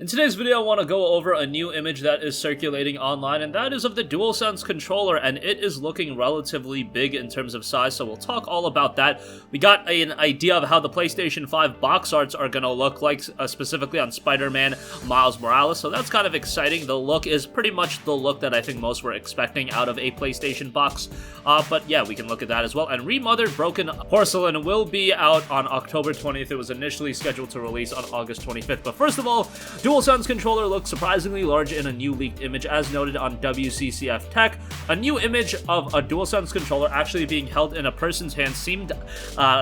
In today's video, I want to go over a new image that is circulating online, and that is of the DualSense controller, and it is looking relatively big in terms of size, so we'll talk all about that. We got an idea of how the PlayStation 5 box arts are going to look like, specifically on Spider-Man Miles Morales, so that's kind of exciting. The look is pretty much the look that I think most were expecting out of a PlayStation box, but yeah, we can look at that as well. And Remothered Broken Porcelain will be out on October 20th. It was initially scheduled to release on August 25th, but first of all, DualSense controller looks surprisingly large in a new leaked image, as noted on WCCF Tech. A new image of a DualSense controller actually being held in a person's hand seemed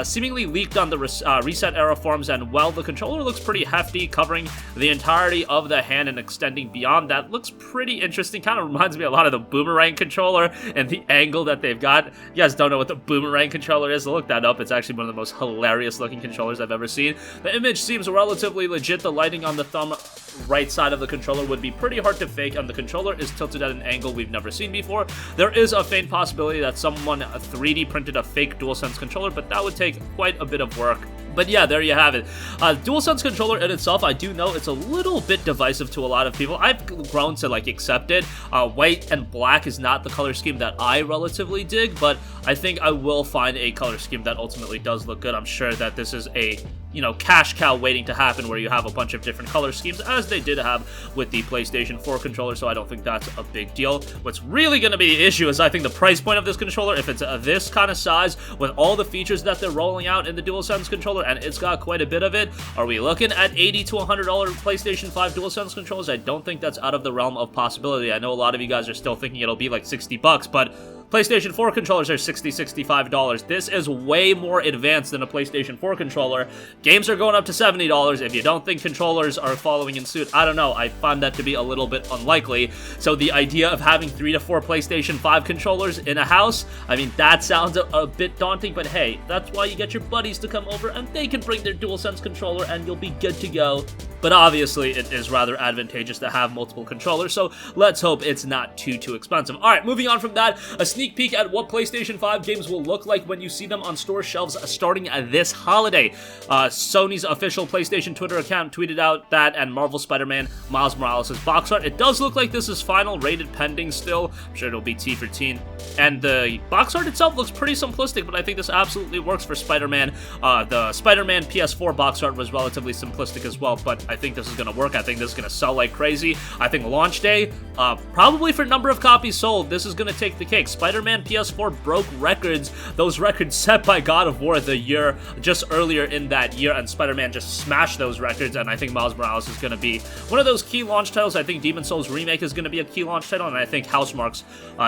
seemingly leaked on the Reset Era forums, and well, the controller looks pretty hefty, covering the entirety of the hand and extending beyond that. Looks pretty interesting. Kind of reminds me a lot of the Boomerang controller and the angle that they've got. You guys don't know what the Boomerang controller is? Look that up. It's actually one of the most hilarious looking controllers I've ever seen. The image seems relatively legit. The lighting on the thumb right side of the controller would be pretty hard to fake, and the controller is tilted at an angle we've never seen before. There is a faint possibility that someone 3D printed a fake DualSense controller, but that would take quite a bit of work. But yeah, there you have it. DualSense controller in itself, I do know it's a little bit divisive to a lot of people. I've grown to accept it. White and black is not the color scheme that I relatively dig, but I think I will find a color scheme that ultimately does look good. I'm sure that this is a cash cow waiting to happen, where you have a bunch of different color schemes, as they did have with the PlayStation 4 controller, so I don't think that's a big deal. What's really going to be the issue is, I think, the price point of this controller. If it's this kind of size, with all the features that they're rolling out in the DualSense controller, and it's got quite a bit of it, are we looking at $80 to $100 PlayStation 5 DualSense controllers? I don't think that's out of the realm of possibility. I know a lot of you guys are still thinking it'll be like $60, but PlayStation 4 controllers are $60, $65. This is way more advanced than a PlayStation 4 controller. Games are going up to $70. If you don't think controllers are following in suit, I don't know. I find that to be a little bit unlikely. So the idea of having 3 to 4 PlayStation 5 controllers in a house, I mean, that sounds a bit daunting, but hey, that's why you get your buddies to come over and they can bring their DualSense controller and you'll be good to go. But obviously, it is rather advantageous to have multiple controllers, so let's hope it's not too expensive. Alright, moving on from that, a sneak peek at what PlayStation 5 games will look like when you see them on store shelves starting this holiday. Sony's official PlayStation Twitter account tweeted out that, and Marvel Spider-Man Miles Morales' box art. It does look like this is final, rated pending still. I'm sure it'll be T for teen. And the box art itself looks pretty simplistic, but I think this absolutely works for Spider-Man. The Spider-Man PS4 box art was relatively simplistic as well, but I think this is going to work. I think this is going to sell like crazy. I think launch day, probably for number of copies sold, this is going to take the cake. Spider-Man PS4 broke records, those records set by God of War the year just earlier in that year, and Spider-Man just smashed those records, and I think Miles Morales is going to be one of those key launch titles. I think Demon's Souls Remake is going to be a key launch title, and I think Housemarque's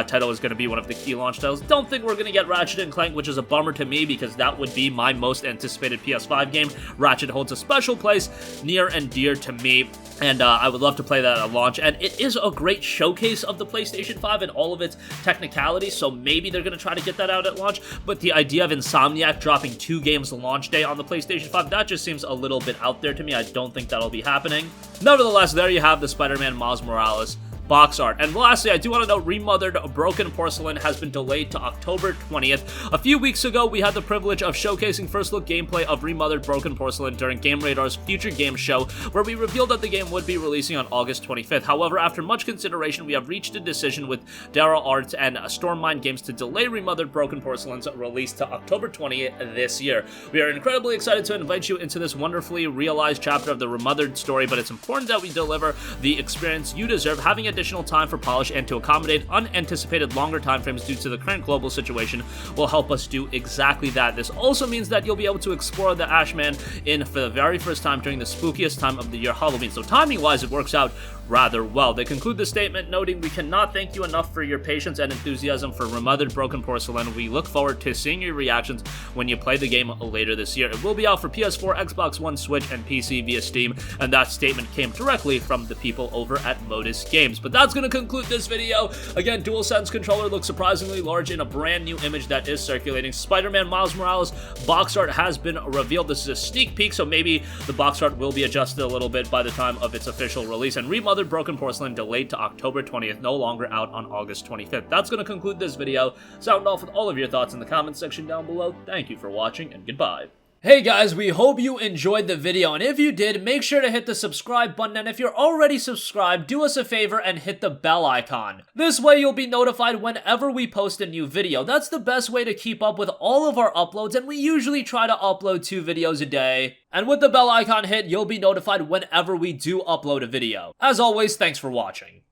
title is going to be one of the key launch titles. Don't think we're going to get Ratchet & Clank, which is a bummer to me, because that would be my most anticipated PS5 game. Ratchet holds a special place near and dear to me, and I would love to play that at launch, and it is a great showcase of the PlayStation 5 and all of its technicalities, so maybe they're going to try to get that out at launch, but the idea of Insomniac dropping 2 games launch day on the PlayStation 5, that just seems a little bit out there to me. I don't think that'll be happening. Nevertheless, there you have the Spider-Man Miles Morales box art. And lastly, I do want to note, Remothered Broken Porcelain has been delayed to October 20th. A few weeks ago, we had the privilege of showcasing first look gameplay of Remothered Broken Porcelain during Game Radar's Future Game Show, where we revealed that the game would be releasing on August 25th. However, after much consideration, we have reached a decision with Daryl Arts and Stormmind Games to delay Remothered Broken Porcelain's release to October 20th this year. We are incredibly excited to invite you into this wonderfully realized chapter of the Remothered story, but it's important that we deliver the experience you deserve. Having additional time for polish and to accommodate unanticipated longer time frames due to the current global situation will help us do exactly that. This also means that you'll be able to explore the Ashman Inn for the very first time during the spookiest time of the year, Halloween. So timing wise, it works out rather well. They conclude the statement noting, "We cannot thank you enough for your patience and enthusiasm for Remothered Broken Porcelain. We look forward to seeing your reactions when you play the game later this year. It will be out for PS4, Xbox One, Switch, and PC via Steam," and that statement came directly from the people over at Modus Games. But that's going to conclude this video. Again, DualSense controller looks surprisingly large in a brand new image that is circulating. Spider-Man Miles Morales box art has been revealed. This is a sneak peek, so maybe the box art will be adjusted a little bit by the time of its official release. And Remothered Broken Porcelain delayed to October 20th, no longer out on August 25th. That's going to conclude this video. Sound off with all of your thoughts in the comments section down below. Thank you for watching, and goodbye. Hey guys, we hope you enjoyed the video, and if you did, make sure to hit the subscribe button, and if you're already subscribed, do us a favor and hit the bell icon. This way you'll be notified whenever we post a new video. That's the best way to keep up with all of our uploads, and we usually try to upload 2 videos a day. And with the bell icon hit, you'll be notified whenever we do upload a video. As always, thanks for watching.